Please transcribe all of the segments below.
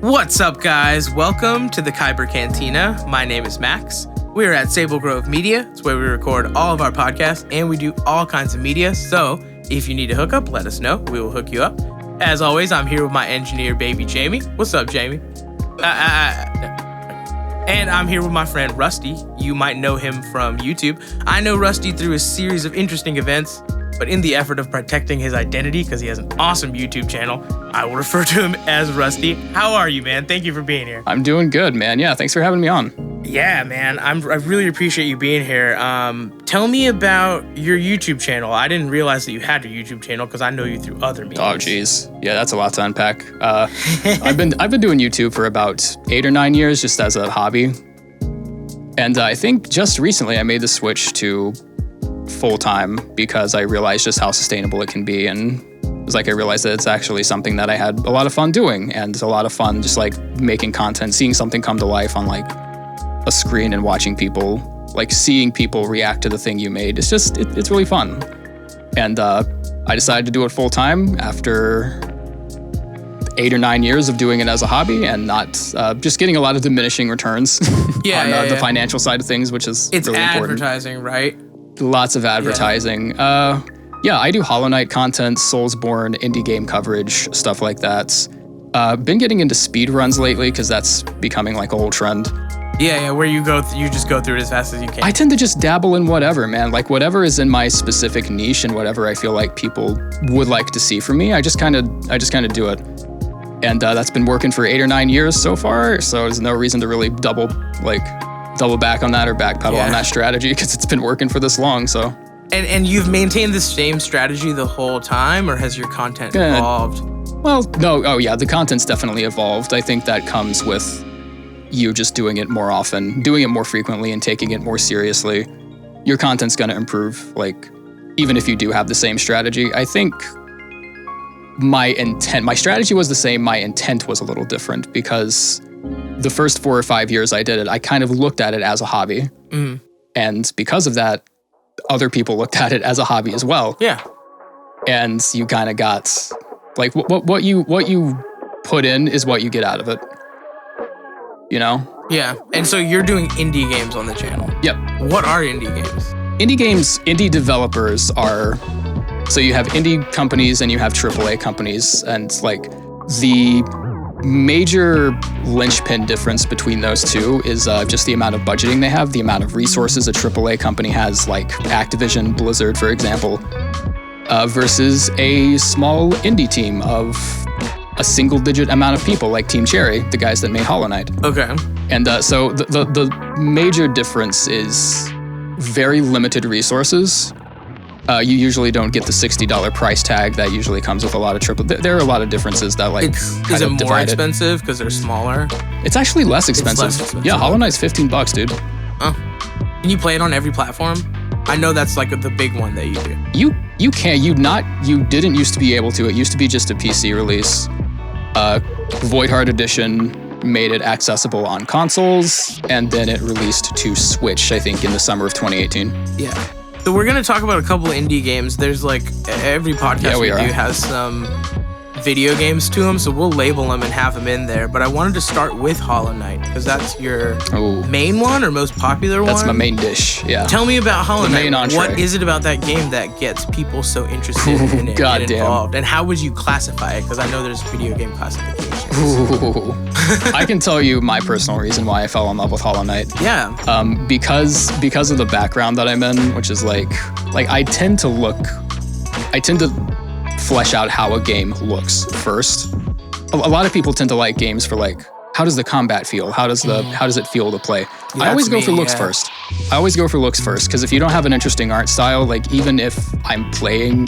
What's up, guys? Welcome to the Kyber Cantina. My name is Max. We are at Sable Grove Media. It's where we record all of our podcasts and we do all kinds of media. So if you need a hookup, let us know. We will hook you up. As always, I'm here with my engineer, baby Jamie. What's up, Jamie? And I'm here with my friend Rusty. You might know him from YouTube. I know Rusty through a series of interesting events, but in the effort of protecting his identity, because he has an awesome YouTube channel, I will refer to him as Rusty. How are you, man? Thank you for being here. I'm doing good, man. Yeah, thanks for having me on. Yeah, man. I really appreciate you being here. Tell me about your YouTube channel. I didn't realize that you had a YouTube channel because I know you through other media. Oh, geez. Yeah, that's a lot to unpack. I've been doing YouTube for about 8 or 9 years just as a hobby. And I think just recently I made the switch to full-time because I realized just how sustainable it can be, and it was like I realized that it's actually something that I had a lot of fun doing, and a lot of fun just like making content, seeing something come to life on like a screen and watching people, like seeing people react to the thing you made. It's just it's really fun. And I decided to do it full-time after 8 or 9 years of doing it as a hobby and not just getting a lot of diminishing returns on the financial side of things, which is it's really important. Advertising, right? Lots of advertising. Yeah, I do Hollow Knight content, Soulsborne, indie game coverage, stuff like that. Been getting into speed runs lately because that's becoming like a whole trend. Yeah, where you just go through it as fast as you can. I tend to just dabble in whatever, man. Like whatever is in my specific niche and whatever I feel like people would like to see from me, I just kind of do it. And that's been working for 8 or 9 years so far. So there's no reason to really double back on that or backpedal on that strategy because it's been working for this long. So. And you've maintained the same strategy the whole time, or has your content evolved? Well, no. Oh yeah, the content's definitely evolved. I think that comes with you just doing it more often, doing it more frequently, and taking it more seriously. Your content's gonna improve. Like, even if you do have the same strategy, I think my strategy was the same. My intent was a little different because the first 4 or 5 years I did it, I kind of looked at it as a hobby. Mm-hmm. And because of that, other people looked at it as a hobby as well. Yeah. And you kind of got, like, what you put in is what you get out of it. You know? Yeah. And so you're doing indie games on the channel. Yep. What are indie games? Indie developers are, so you have indie companies and you have AAA companies, and like the major linchpin difference between those two is just the amount of budgeting they have, the amount of resources a AAA company has, like Activision, Blizzard, for example, versus a small indie team of a single-digit amount of people, like Team Cherry, the guys that made Hollow Knight. Okay. And so the major difference is very limited resources. You usually don't get the $60 price tag that usually comes with a lot of AAA. There are a lot of differences that is it more expensive because they're smaller? It's actually less expensive. Yeah, Hollow Knight's $15, dude. Oh. Can you play it on every platform? I know that's like the big one that you do. You can. You didn't used to be able to. It used to be just a PC release. Voidheart Edition made it accessible on consoles, and then it released to Switch, I think, in the summer of 2018. Yeah. So we're going to talk about a couple of indie games. There's like every podcast we do has some video games to them, so we'll label them and have them in there. But I wanted to start with Hollow Knight because that's your main one or most popular one. That's my main dish, yeah. Tell me about Hollow Knight. Entree. What is it about that game that gets people so interested in it and involved? And how would you classify it? Because I know there's video game classifications. I can tell you my personal reason why I fell in love with Hollow Knight. Yeah. Because of the background that I'm in, which is like I tend to flesh out how a game looks first. A lot of people tend to like games for like, how does the combat feel? How does it feel to play? Yeah, I always go for looks first. Because if you don't have an interesting art style, like even if I'm playing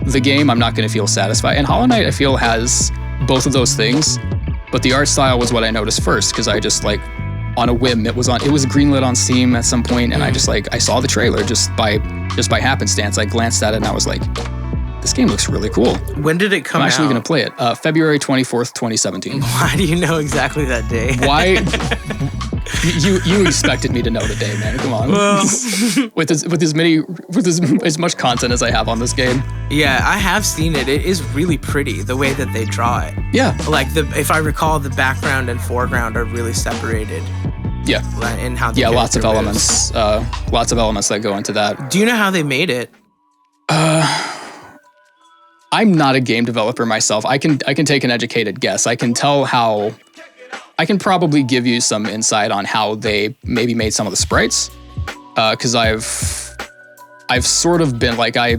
the game, I'm not going to feel satisfied. And Hollow Knight, I feel, has both of those things, but the art style was what I noticed first because I just like on a whim it was greenlit on Steam at some point, and I saw the trailer just by happenstance. I glanced at it and I was like, this game looks really cool. When did it come out? I'm actually going to play it. February 24th, 2017. Why do you know exactly that day? Why? You expected me to know today, man. Come on. Well, with as much content as I have on this game. yeah, I have seen it. It is really pretty the way that they draw it. Yeah. Like if I recall, the background and foreground are really separated. Yeah. In how the lots of character moves. elements. Lots of elements that go into that. Do you know how they made it? I'm not a game developer myself. I can take an educated guess. I can tell how. I can probably give you some insight on how they maybe made some of the sprites, because I've sort of been like, I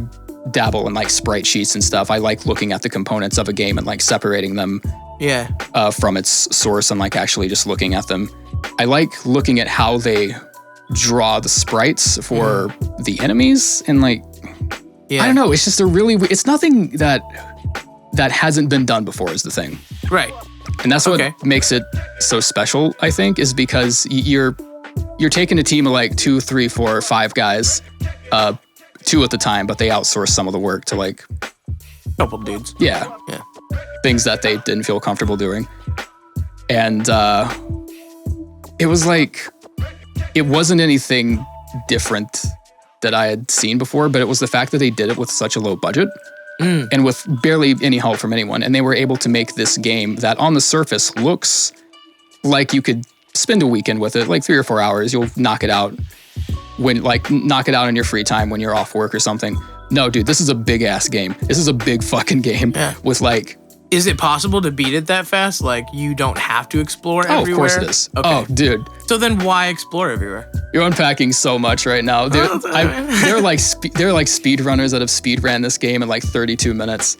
dabble in like sprite sheets and stuff. I like looking at the components of a game and like separating them Yeah. from its source and like actually just looking at them. I like looking at how they draw the sprites for the enemies and like, Yeah. I don't know. It's just it's nothing that hasn't been done before is the thing. Right. And that's what makes it so special, I think, is because you're taking a team of like 2, 3, 4, 5 guys, 2 at the time, but they outsource some of the work to like Couple dudes. Yeah. Things that they didn't feel comfortable doing. And it was like, it wasn't anything different that I had seen before, but it was the fact that they did it with such a low budget and with barely any help from anyone. And they were able to make this game that on the surface looks like you could spend a weekend with it, like 3 or 4 hours. You'll knock it out knock it out in your free time when you're off work or something. No, dude, this is a big ass game. This is a big fucking game with like. Is it possible to beat it that fast? Like you don't have to explore everywhere? Of course it is. Okay. Oh, dude. So then why explore everywhere? You're unpacking so much right now. They're like speed runners that have speed ran this game in like 32 minutes.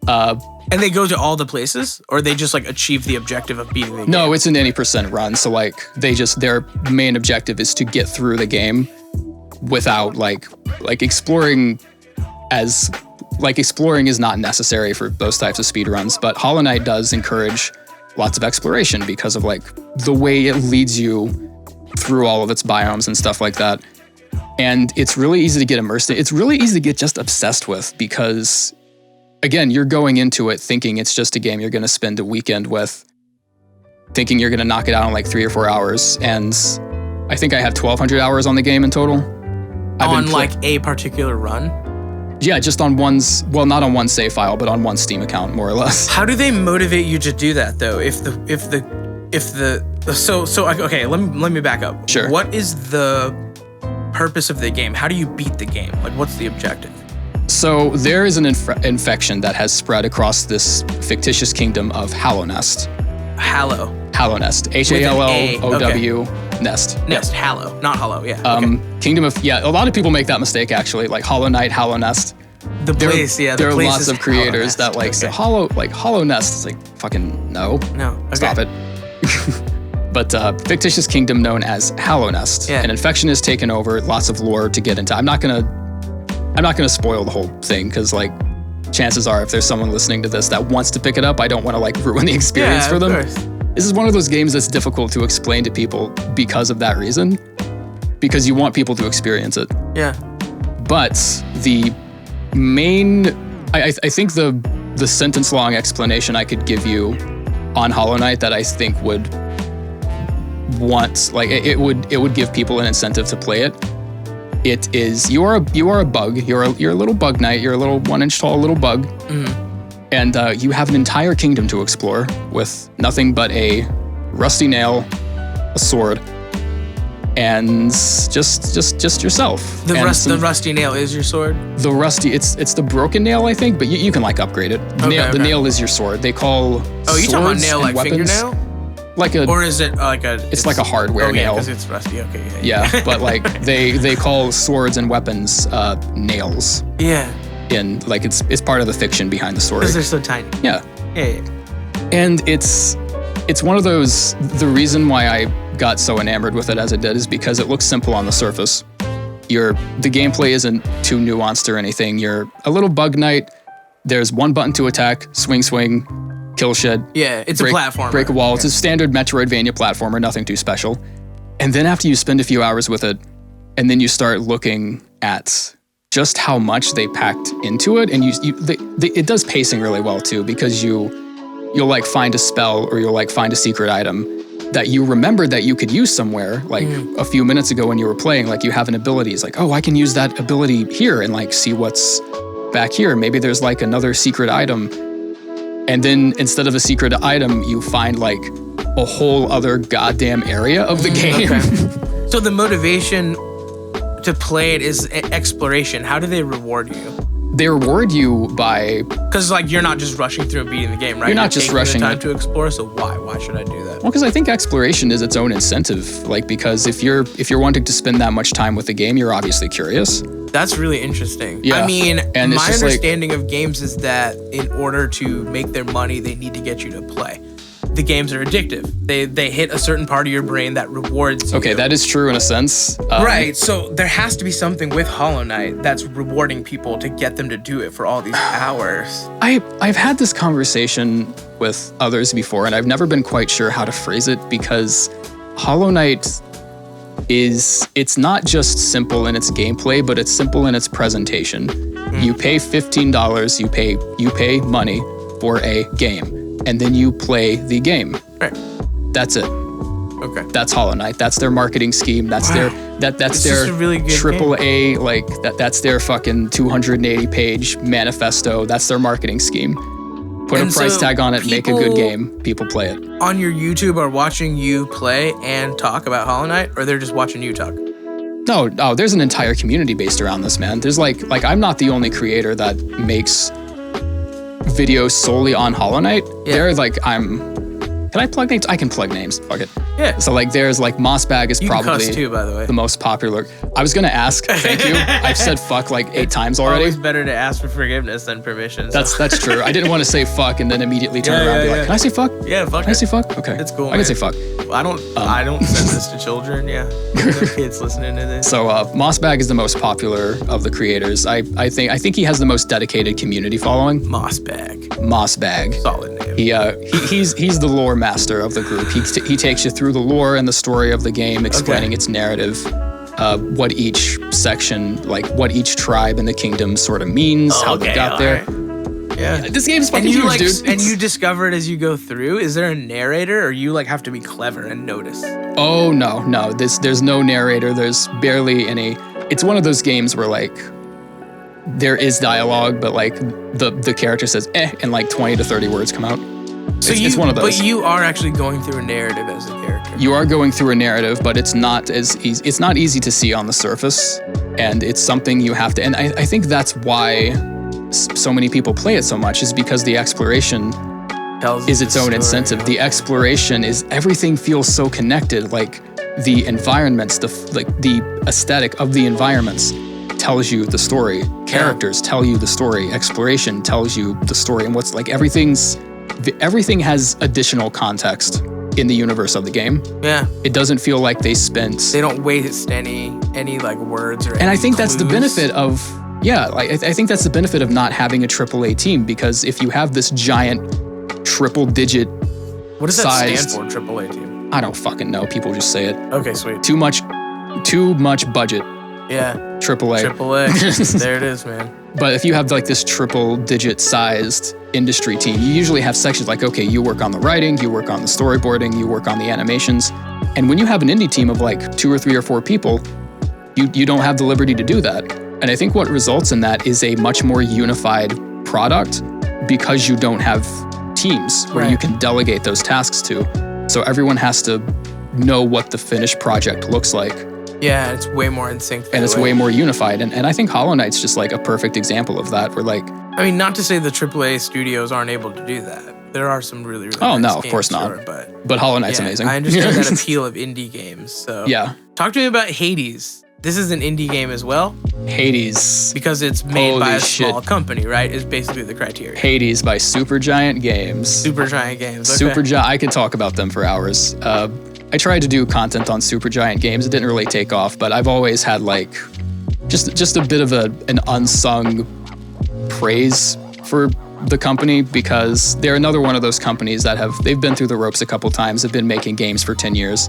And they go to all the places, or they just like achieve the objective of beating the game? No, it's an 80% run. So like their main objective is to get through the game without like exploring exploring is not necessary for those types of speed runs, but Hollow Knight does encourage lots of exploration because of like the way it leads you through all of its biomes and stuff like that. And it's really easy to get immersed in. It's really easy to get just obsessed with because, again, you're going into it thinking it's just a game you're going to spend a weekend with, thinking you're going to knock it out in like 3 or 4 hours. And I think I have 1,200 hours on the game in total. On like a particular run? Yeah, just on not on one save file, but on one Steam account, more or less. How do they motivate you to do that though? Okay, let me back up. Sure. What is the purpose of the game? How do you beat the game? Like, what's the objective? So there is an infection that has spread across this fictitious kingdom of Hallownest. Hallow Nest. Hallow Nest. Nest. Hallow, not Hollow. Yeah. Kingdom of a lot of people make that mistake actually. Like Hollow Knight, Hallow Nest. The place. Yeah. There are lots of creators that like say Hollow Nest. It's like fucking no. No. Okay. Stop it. But fictitious kingdom known as Hallownest. Yeah. An infection is taken over. Lots of lore to get into. I'm not gonna spoil the whole thing because like chances are if there's someone listening to this that wants to pick it up, I don't want to like ruin the experience for them. Course. This is one of those games that's difficult to explain to people because of that reason, because you want people to experience it. Yeah. But the main, I think the sentence long explanation I could give you on Hollow Knight that I think would it would give people an incentive to play it. It is you are a bug. You're a little bug knight. You're a little 1-inch tall little bug. Mm-hmm. And you have an entire kingdom to explore with nothing but a rusty nail, a sword, and just yourself. The rusty nail is your sword? It's the broken nail, I think, but you can like upgrade it. The nail is your sword. They call you talking about nail like weapons, fingernail? Or is it like a... It's like a hardware nail. because it's rusty. Okay. Yeah, but like they call swords and weapons nails. Yeah. And like it's part of the fiction behind the story. Because they're so tiny. Yeah. Yeah. And it's one of those, the reason why I got so enamored with it as I did is because it looks simple on the surface. The gameplay isn't too nuanced or anything. You're a little bug knight. There's one button to attack, swing, kill shit. Yeah, it's a platformer. Break a wall. It's a standard Metroidvania platformer, nothing too special. And then after you spend a few hours with it, and then you start looking at just how much they packed into it, and it does pacing really well too, because you'll like find a spell or you'll like find a secret item, that you remembered that you could use somewhere, like a few minutes ago when you were playing, like you have an ability. It's like, oh, I can use that ability here and like see what's back here. Maybe there's like another secret item. And then instead of a secret item, you find like a whole other goddamn area of the game. Okay. So the motivation to play it is exploration. How do they reward you? They reward you by... Because like you're not just rushing through and beating the game, right? You're not just taking rushing the time it. to explore. So why should I do that? Well, because I think exploration is its own incentive. Like, because if you're wanting to spend that much time with the game, you're obviously curious. That's really interesting. Yeah. I mean, And it's my just understanding of games is that in order to make their money, they need to get you to play. The games are addictive. They hit a certain part of your brain that rewards you. Okay, that is true in a sense. Right, so there has to be something with Hollow Knight that's rewarding people to get them to do it for all these hours. I've had this conversation with others before, and I've never been quite sure how to phrase it, because Hollow Knight it's not just simple in its gameplay, but it's simple in its presentation. You pay $15, you pay money for a game, and then you play the game. Right. That's it. Okay. That's Hollow Knight. That's their marketing scheme. That's their It's their just a really good triple A, like that's their fucking 280-page manifesto. That's their marketing scheme. Put And a price so tag on it, make a good people- game, people play it. On your YouTube are watching you play and talk about Hollow Knight, or they're just watching you talk? No, there's an entire community based around this, man. There's like I'm not the only creator that makes videos solely on Hollow Knight. Yeah. They're like, can I plug names? I can plug names. Fuck it. Yeah. So like there's like Mossbag is You can probably cuss too, by the way. the most popular. I was gonna ask, thank you. I've said fuck like 8 times already. Always better to ask for forgiveness than permission. So. That's true. I didn't want to say fuck and then immediately turn around and be like, can I say fuck? Yeah, fuck Can I it. say fuck? Okay. It's cool, I man. can say fuck. I don't send this to children. Yeah, no kids listening to this. So Mossbag is the most popular of the creators. I think he has the most dedicated community following. Mossbag, Mossbag. solid name. He's the lore master of the group. He takes you through the lore and the story of the game, explaining Okay. its narrative, what each section, like what each tribe in the kingdom sort of means, how they got there. Alright. Yeah. This game's fucking And you huge, dude. and you discover it as you go through. Is there a narrator, or you like have to be clever and notice? Oh no. There's no narrator. There's barely any. It's one of those games where like there is dialogue, but like the character says and like 20 to 30 words come out. So It's one of those. But you are actually going through a narrative as a character. You are going through a narrative, but it's not as easy. It's not easy to see on the surface, and it's something you have to. And I think that's why so many people play it so much, is because the exploration Tells is the its own story. incentive. The exploration is everything feels so connected. Like the environments, the aesthetic of the environments tells you the story. Characters tell you the story. Exploration tells you the story, and what's like everything has additional context in the universe of the game. Yeah, It doesn't feel like they spent. they don't waste any like words or. And I think that's the benefit of I think that's the benefit of not having a AAA team, because if you have this giant triple-digit, What does that sized- stand for? AAA team. I don't fucking know. People just say it. Okay, sweet. Too much budget. Yeah, AAA. AAA. There it is, man. But if you have like this triple-digit sized industry team, you usually have sections like, okay, you work on the writing, you work on the storyboarding, you work on the animations. And when you have an indie team of like 2 or 3 or 4 people, you don't have the liberty to do that. And I think what results in that is a much more unified product, because you don't have teams where you Right. can delegate those tasks to. So everyone has to know what the finished project looks like. Yeah, it's way more in sync. And it's way more unified. And I think Hollow Knight's just like a perfect example of that, where like, I mean, not to say the AAA studios aren't able to do that. There are some really, really Oh, nice no, of games, course not. sure, but but Hollow Knight's yeah, amazing. I understand that appeal of indie games. So Yeah. talk to me about Hades. This is an indie game as well, Hades. because it's made by Holy a small shit. company, right? Is basically the criteria. Hades by Supergiant Games. Supergiant Games. Okay. Supergiant, I could talk about them for hours. I tried to do content on Supergiant Games. It didn't really take off, but I've always had like just a bit of an unsung praise for the company, because they're another one of those companies that they've been through the ropes a couple times. They've been making games for 10 years.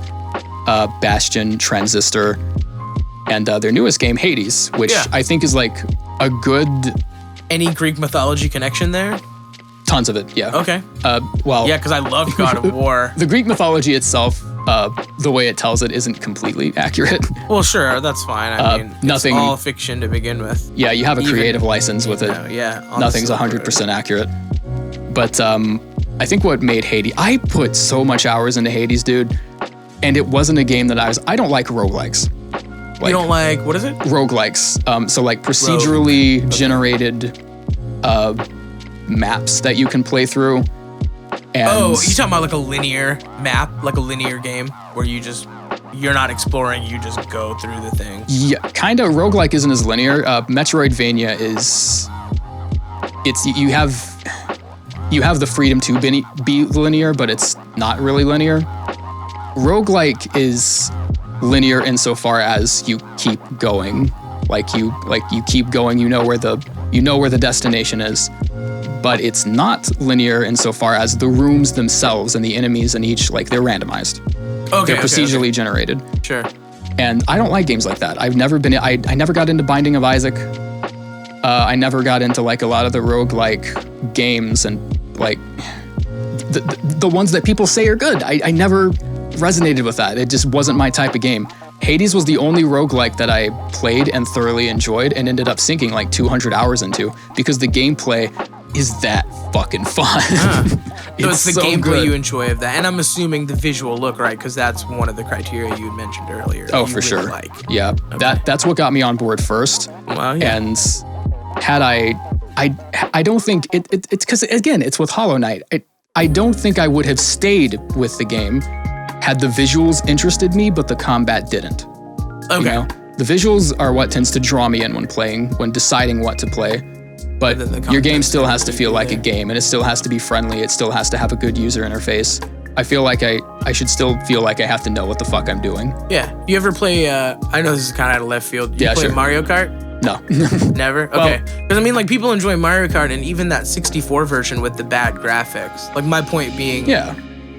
Bastion, Transistor, and their newest game, Hades, which Yeah. I think is like a good, Any Greek mythology connection there? tons of it, yeah. Okay. Well, Yeah, because I love God of War. the Greek mythology itself the way it tells it isn't completely accurate. Well, sure, that's fine. I mean, nothing- it's all fiction to begin with. Yeah, you have a creative license with it. Yeah. Nothing's 100% accurate. But I think what made Hades, I put so much hours into Hades, dude, and it wasn't a game that I don't like roguelikes. You don't like, what is it? Roguelikes. So like procedurally generated maps that you can play through. And You talking about like a linear map, like a linear game where you're not exploring, you just go through the thing. Yeah, kind of. Roguelike isn't as linear. Metroidvania is, you have the freedom to be linear, but it's not really linear. Roguelike is linear insofar as you keep going. Like you keep going, you know where the destination is. But it's not linear insofar as the rooms themselves and the enemies in each, like, they're randomized. Okay. They're procedurally generated. Sure. And I don't like games like that. I never got into Binding of Isaac. I never got into like a lot of the roguelike games and like the ones that people say are good. I never resonated with that. It just wasn't my type of game. Hades was the only roguelike that I played and thoroughly enjoyed and ended up sinking like 200 hours into because the gameplay is that fucking fun. So it's the so gameplay good. you enjoy of that. And I'm assuming the visual look, right? Because that's one of the criteria you mentioned earlier. Oh, you for really sure. Like. Yeah, that's what got me on board first. Well, yeah. And had I don't think it's because again, it's with Hollow Knight. I don't think I would have stayed with the game had the visuals interested me, but the combat didn't. Okay. You know? The visuals are what tends to draw me in when deciding what to play. But your game still has to feel like a game, and it still has to be friendly. It still has to have a good user interface. I feel like I should still feel like I have to know what the fuck I'm doing. Yeah. You ever play, I know this is kind of out of left field. You play sure. Mario Kart? No. Never? Okay. Because I mean, like, people enjoy Mario Kart and even that 64 version with the bad graphics. Like, my point being, Yeah.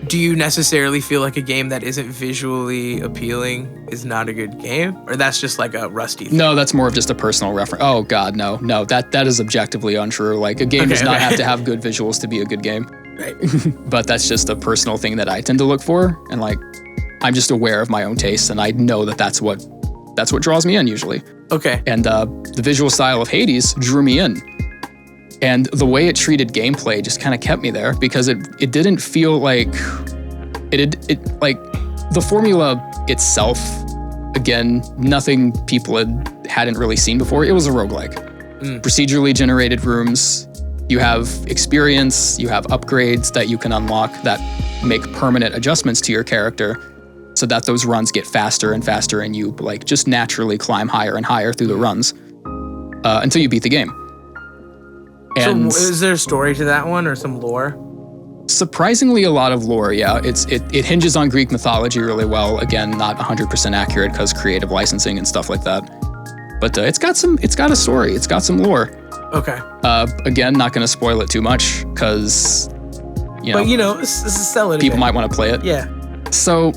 do you necessarily feel like a game that isn't visually appealing is not a good game? Or that's just like a rusty thing? No, that's more of just a personal reference. Oh God, no. That is objectively untrue. Like a game does not have to have good visuals to be a good game. Right. But that's just a personal thing that I tend to look for, and like I'm just aware of my own tastes, and I know that that's what draws me in usually. Okay. And the visual style of Hades drew me in. And the way it treated gameplay just kind of kept me there because it didn't feel like it like the formula itself, again, nothing people hadn't really seen before. It was a roguelike. Procedurally generated rooms. You have experience, you have upgrades that you can unlock that make permanent adjustments to your character so that those runs get faster and faster and you like just naturally climb higher and higher through the runs until you beat the game. And so is there a story to that one or some lore? surprisingly a lot of lore, yeah. It hinges on Greek mythology really well. Again, not 100% accurate because creative licensing and stuff like that. But it's got a story. It's got some lore. Okay. Again, not going to spoil it too much because, But you know, this is selling. people might want to play it. Yeah. So,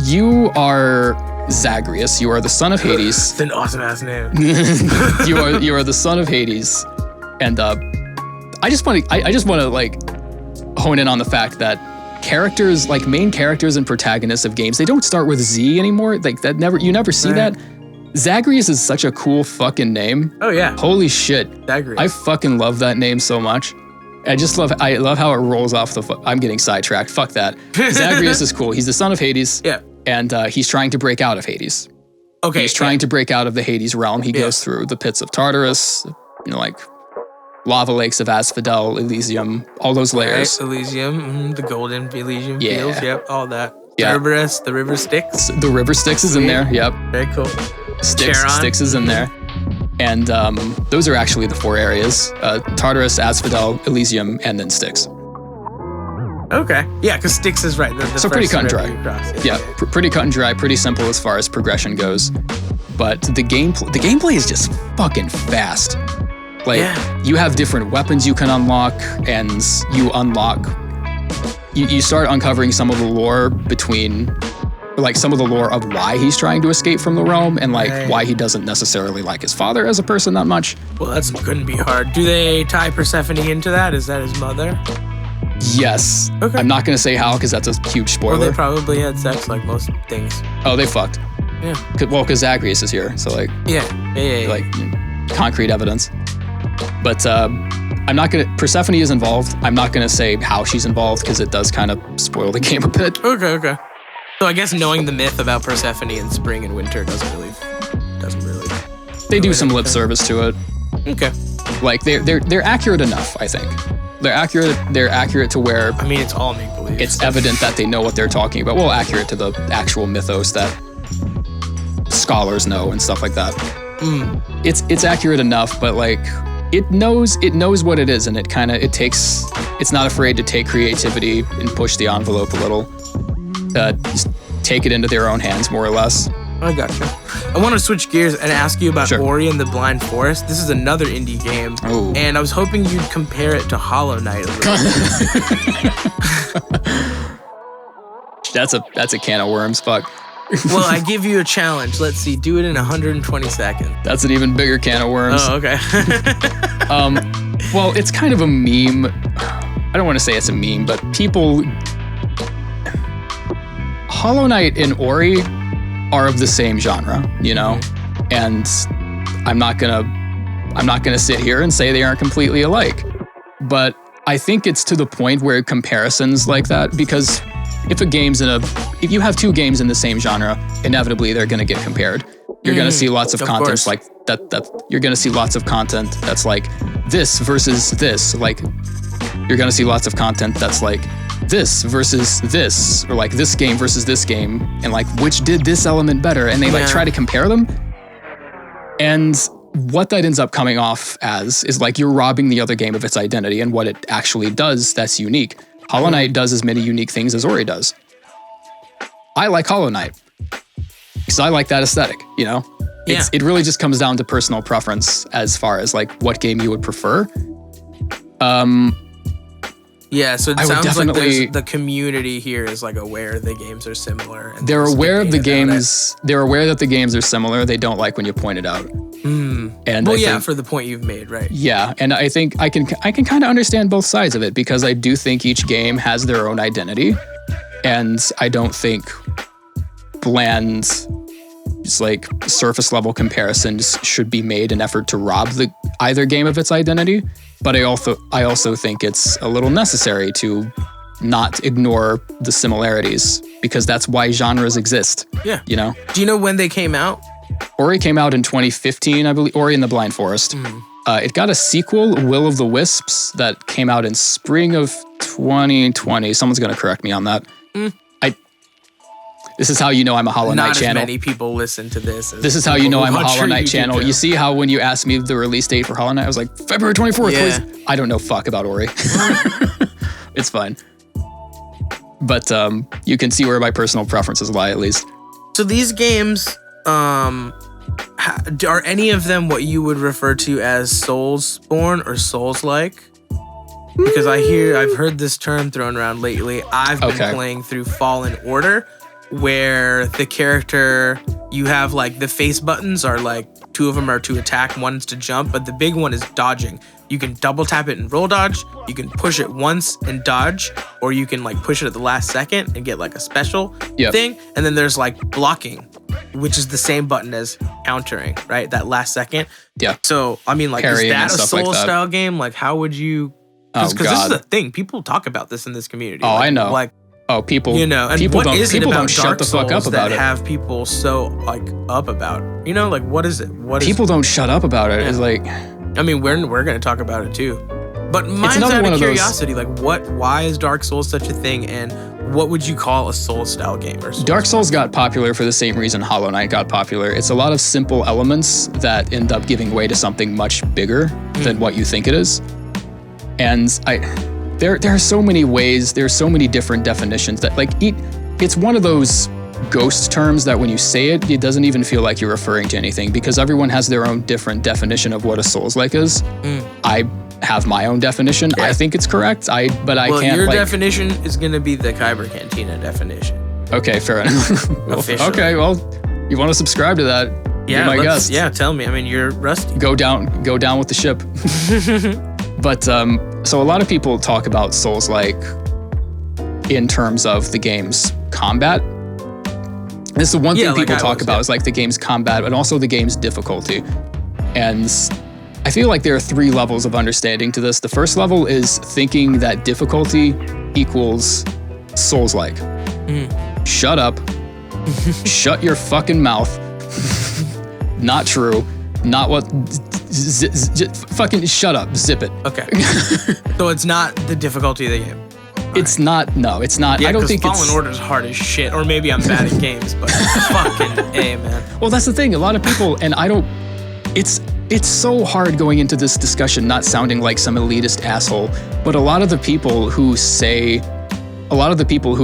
you are Zagreus. You are the son of Hades. It's an awesome ass name. you are the son of Hades, and I just want to like hone in on the fact that characters, like main characters and protagonists of games, they don't start with Z anymore. Like you never see that. Zagreus is such a cool fucking name. Oh yeah. Holy shit. Zagreus. I fucking love that name so much. I love how it rolls off I'm getting sidetracked. Fuck that. Zagreus is cool. He's the son of Hades. Yeah. And he's trying to break out of Hades. Okay. He's trying to break out of the Hades realm. He goes through the pits of Tartarus, like lava lakes of Asphodel, Elysium, all those layers. Right. Elysium, the golden Elysium fields. Yep, all that. Yeah. Cerberus, the river Styx. The river Styx is in there. Yep. Very cool. Styx is in there. And those are actually the 4 areas: Tartarus, Asphodel, Elysium, and then Styx. Okay. Yeah, because Styx is right. The So pretty cut and dry. Yeah. Pretty cut and dry, pretty simple as far as progression goes. But the gameplay is just fucking fast. Like, you have different weapons you can unlock, and you start uncovering some of the lore some of the lore of why he's trying to escape from the realm, and why he doesn't necessarily like his father as a person that much. Well, that's couldn't be hard. Do they tie Persephone into that? Is that his mother? Yes. Okay. I'm not going to say how because that's a huge Well, spoiler. they probably had sex like most things. Oh, they fucked. Yeah. Because Zagreus is here, so like Yeah. like concrete evidence. But I'm not gonna. Persephone is involved. I'm not gonna say how she's involved because it does kind of spoil the game a bit. Okay. So I guess knowing the myth about Persephone in spring and winter doesn't really. They do some lip service to it. Okay. Like they're accurate enough. I think they're accurate. They're accurate to where I mean, it's all make believe. it's evident that they know what they're talking about. Well, accurate to the actual mythos that scholars know and stuff like that. It's accurate enough, but like it knows what it is, and it's not afraid to take creativity and push the envelope a little. Just take it into their own hands, more or less. I gotcha. I want to switch gears and ask you about Sure. Ori and the Blind Forest. This is another indie game, Ooh. and I was hoping you'd compare it to Hollow Knight a little bit. That's a can of worms. Fuck. Well, I give you a challenge. Let's see. Do it in 120 seconds. That's an even bigger can of worms. Oh, okay. Well, it's kind of a meme. I don't want to say it's a meme, but people. Hollow Knight and Ori are of the same genre, you know, and I'm not gonna sit here and say they aren't completely alike, but I think it's to the point where comparisons like that, because if you have two games in the same genre, inevitably they're gonna get compared. You're gonna see lots of content course. like that. You're gonna see lots of content that's like this versus this. Like you're gonna see lots of content that's like this versus this, or like this game versus this game, and like which did this element better, and they like Yeah. try to compare them. And what that ends up coming off as is like you're robbing the other game of its identity and what it actually does that's unique. Hollow Knight does as many unique things as Ori does. I like Hollow Knight because I like that aesthetic, you know? Yeah. It really just comes down to personal preference as far as like what game you would prefer. Yeah, so it I would sounds like definitely- the community here is like aware the games are similar. And They're just aware of the debating about it. games. They're aware that the games are similar. They don't like when you point it out. And Well, I yeah, think, for the point you've made, right? yeah, and I think I can kind of understand both sides of it because I do think each game has their own identity, and I don't think bland, just like surface level comparisons should be made in effort to rob either game of its identity. But I also think it's a little necessary to not ignore the similarities because that's why genres exist. Yeah. You know, Do you know when they came out? Ori came out in 2015, I believe. Ori and the Blind Forest. It got a sequel, Will of the Wisps, that came out in spring of 2020. Someone's going to correct me on that. This is how you know I'm a Hollow Knight Not as channel. many people listen to this. As This is how you people know who I'm a watch Hollow your Knight YouTube channel. You see how when you asked me the release date for Hollow Knight, I was like, February 24th, Yeah. please. I don't know fuck about Ori. It's fine. But you can see where my personal preferences lie, at least. So these games, are any of them what you would refer to as Soulsborne or Souls-like? Because I've heard this term thrown around lately. I've been Okay. playing through Fallen Order, where the character, you have like the face buttons are like, two of them are to attack, one's to jump, but the big one is dodging. You can double tap it and roll dodge, you can push it once and dodge, or you can like push it at the last second and get like a special Yep. thing. And then there's like blocking, which is the same button as countering, right? That last second. Yeah. So, I mean, like, Parrying is that and a stuff like Soul that. style game? Like, how would you? Oh, Because this is God. a thing. People talk about this in this community. Oh, Like- I know. Like, Oh, people. you know, and people what don't. is it People about don't shut Dark the fuck up Souls about that it. have people so like up about? You know, like what is it? What is? People don't shut up about it. It's like I mean, we're gonna talk about it too. But mine's another out one of of those- curiosity. Like, why is Dark Souls such a thing? And what would you call a Soul style game? Or Souls? Dark Souls got popular for the same reason Hollow Knight got popular. It's a lot of simple elements that end up giving way to something much bigger than what you think it is. And there are so many ways, there are so many different definitions that like it's one of those ghost terms that when you say it, it doesn't even feel like you're referring to anything because everyone has their own different definition of what a Souls-like is. I have my own definition. Yeah. I think it's correct. But I Well, can't your like. definition is gonna be the Kyber Cantina definition. Okay, fair enough. Officially. Okay, well, you want to subscribe to that? Yeah, Be my guest. yeah. Tell me. I mean, you're rusty. Go down with the ship. But so a lot of people talk about Souls-like in terms of the game's combat. This is the one thing people talk about is like the game's combat, but also the game's difficulty. And I feel like there are 3 levels of understanding to this. The first level is thinking that difficulty equals Souls-like. Shut up. Shut your fucking mouth. Not true. Not what. Fucking shut up. Zip it. Okay. So it's not the difficulty of the game. It's not. No, it's not. Yeah, I don't think Fallen Order's hard as shit. Or maybe I'm bad at games, but fucking A, man. Well, that's the thing. A lot of people, and I don't. It's so hard going into this discussion not sounding like some elitist asshole, but a lot of the people who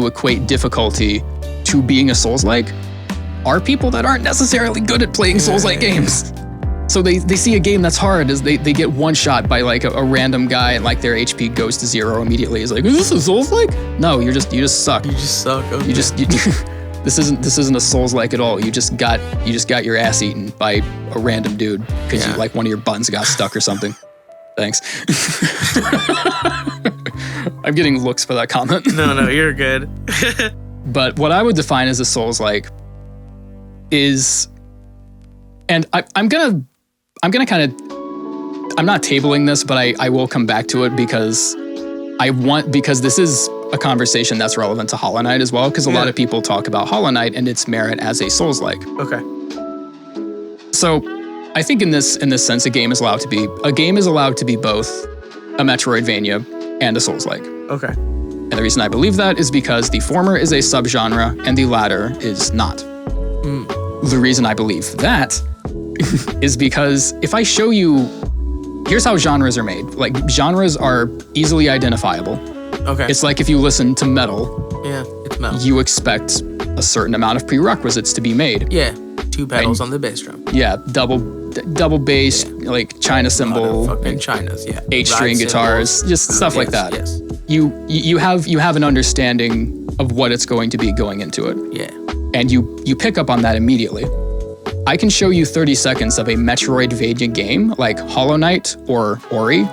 equate difficulty to being a Souls-like are people that aren't necessarily good at playing Souls-like games. So they see a game that's hard as they get one shot by like a random guy and like their HP goes to 0 immediately. It's like, is this a Souls-like? No, you just suck. You just suck. Okay. This isn't a Souls-like at all. You just got your ass eaten by a random dude because you like one of your buttons got stuck or something. Thanks. I'm getting looks for that comment. No, you're good. But what I would define as a Souls-like is, and I'm gonna kind of, I'm not tabling this, but I will come back to it because this is a conversation that's relevant to Hollow Knight as well, because a lot of people talk about Hollow Knight and its merit as a Souls-like. Okay. So I think in this sense, a game is allowed to be both a Metroidvania and a Souls-like. Okay. And the reason I believe that is because the former is a subgenre and the latter is not. The reason I believe that is because if I show you, here's how genres are made. Like, genres are easily identifiable. Okay. It's like if you listen to metal, it's metal. you expect a certain amount of prerequisites to be made. Yeah, 2 pedals on the bass drum. Yeah, double bass, like China cymbal, fucking Chinas, H-string guitars, just stuff like that. Yes. You have an understanding of what it's going to be going into it. Yeah. And you pick up on that immediately. I can show you 30 seconds of a Metroidvania game like Hollow Knight or Ori,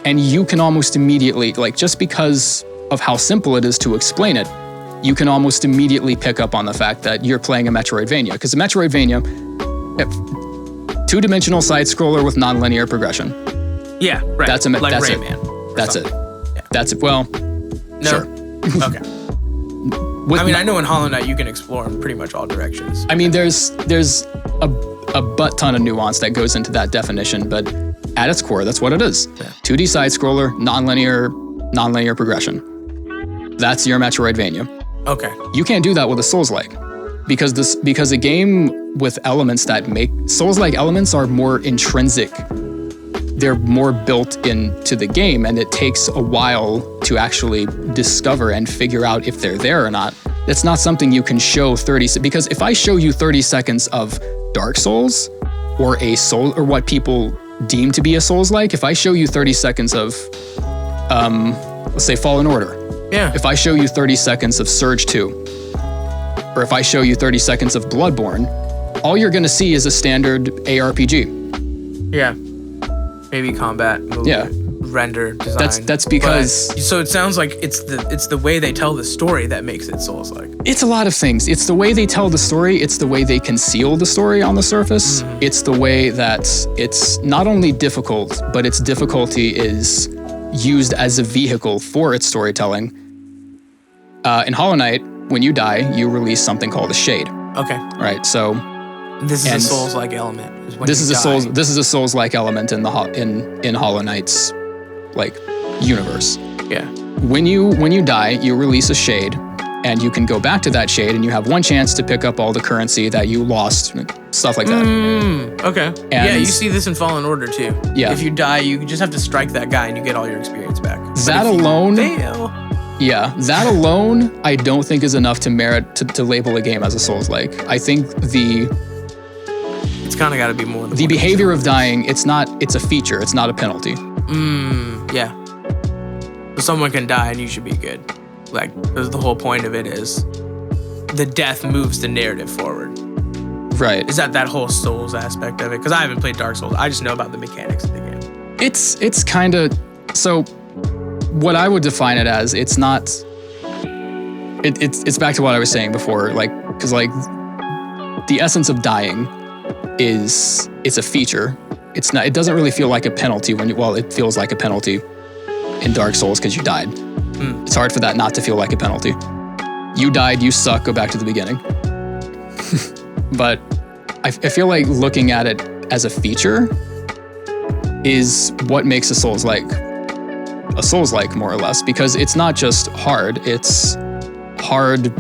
and you can almost immediately, like, just because of how simple it is to explain it, you can almost immediately pick up on the fact that you're playing a Metroidvania. Because a Metroidvania, 2-dimensional side scroller with non-linear progression. Yeah, right. That's Rayman. That's it. That's it. Well, no. Sure. Okay. I know in Hollow Knight you can explore in pretty much all directions. I mean, there's a butt ton of nuance that goes into that definition, but at its core, that's what it is. Yeah. 2D side scroller, non-linear progression. That's your Metroidvania. Okay. You can't do that with a Souls-like, because a game with elements that make Souls-like elements are more intrinsic. They're more built into the game, and it takes a while to actually discover and figure out if they're there or not. It's not something you can show because if I show you 30 seconds of Dark Souls or what people deem to be a Souls-like, if I show you 30 seconds of, let's say Fallen Order. Yeah. If I show you 30 seconds of Surge 2, or if I show you 30 seconds of Bloodborne, all you're gonna see is a standard ARPG. Yeah. Maybe combat, movie, render, design. That's because. So it sounds like it's the way they tell the story that makes it Souls-like. It's a lot of things. It's the way they tell the story. It's the way they conceal the story on the surface. It's the way that it's not only difficult, but its difficulty is used as a vehicle for its storytelling. In Hollow Knight, when you die, you release something called a shade. Okay. Right. So. This is a Souls-like element. This is a Souls-like element in Hollow Knight's like universe. Yeah. When you die, you release a shade, and you can go back to that shade, and you have one chance to pick up all the currency that you lost, stuff like that. Okay. And you see this in Fallen Order too. Yeah. If you die, you just have to strike that guy, and you get all your experience back. That alone. Fail. Yeah, that alone, I don't think is enough to merit to label a game as a Souls-like. I think it's kind of got to be more than the behavior of dying. It's a feature. It's not a penalty. Yeah. So someone can die and you should be good. Like, the whole point of it is the death moves the narrative forward. Right. Is that whole Souls aspect of it? Because I haven't played Dark Souls. I just know about the mechanics of the game. It's kind of, so what I would define it as, it's not, it's back to what I was saying before, like, because like the essence of dying is, it's a feature. It's not, it doesn't really feel like a penalty when you, well, it feels like a penalty in Dark Souls because you died. It's hard for that not to feel like a penalty. You died, you suck, go back to the beginning. But I feel like looking at it as a feature is what makes a Souls-like more or less, because it's not just hard, it's hard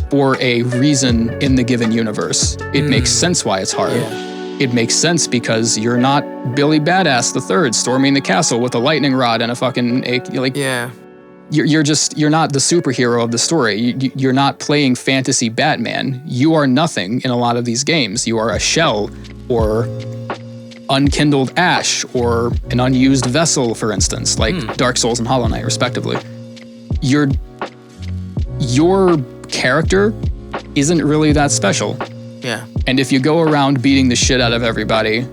for a reason in the given universe. It makes sense why it's hard. Yeah. It makes sense because you're not Billy Badass III storming the castle with a lightning rod and a fucking like. Yeah. You're not the superhero of the story. You're not playing fantasy Batman. You are nothing in a lot of these games. You are a shell or unkindled ash or an unused vessel, for instance, like Dark Souls and Hollow Knight, respectively. Your character isn't really that special. Yeah. And if you go around beating the shit out of everybody,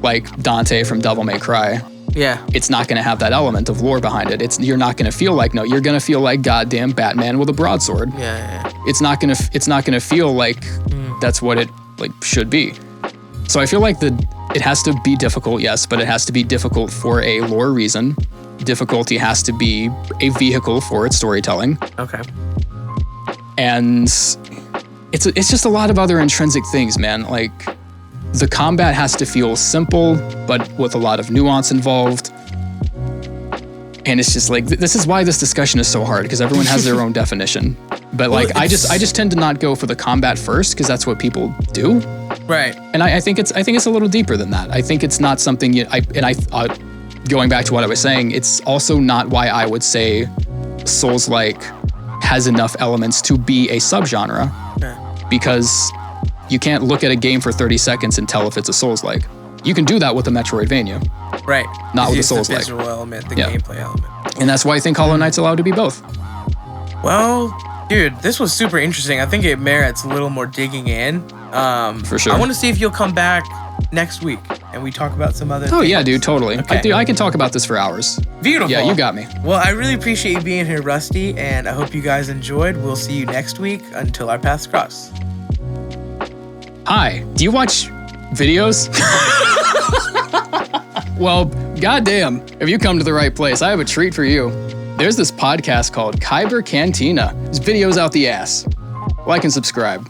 like Dante from Devil May Cry, Yeah. it's not going to have that element of lore behind it. You're not going to feel like, no, you're going to feel like goddamn Batman with a broadsword. Yeah. It's not going to feel like that's what it like should be. So I feel like it has to be difficult, yes, but it has to be difficult for a lore reason. Difficulty has to be a vehicle for its storytelling. Okay. And it's just a lot of other intrinsic things, man. Like, the combat has to feel simple, but with a lot of nuance involved. And it's just like, this is why this discussion is so hard, because everyone has their own definition. But like, I just tend to not go for the combat first, because that's what people do. Right. And I think it's a little deeper than that. I think it's not something going back to what I was saying, it's also not why I would say Souls-like has enough elements to be a subgenre. Yeah. Because you can't look at a game for 30 seconds and tell if it's a Souls-like. You can do that with a Metroidvania. Right. Not with a It's Souls-like. the visual element, the Yeah. gameplay element. And that's why I think Hollow Knight's allowed to be both. Well, dude, this was super interesting. I think it merits a little more digging in. For sure. I want to see if you'll come back next week and we talk about some other Oh things. yeah, dude, totally. Okay. I can talk about this for hours. Beautiful. Yeah, you got me. Well, I really appreciate you being here, Rusty, and I hope you guys enjoyed. We'll see you next week until our paths cross. Hi, do you watch videos? Well, goddamn, if you come to the right place, I have a treat for you. There's this podcast called Kyber Cantina. There's videos out the ass. Like and subscribe.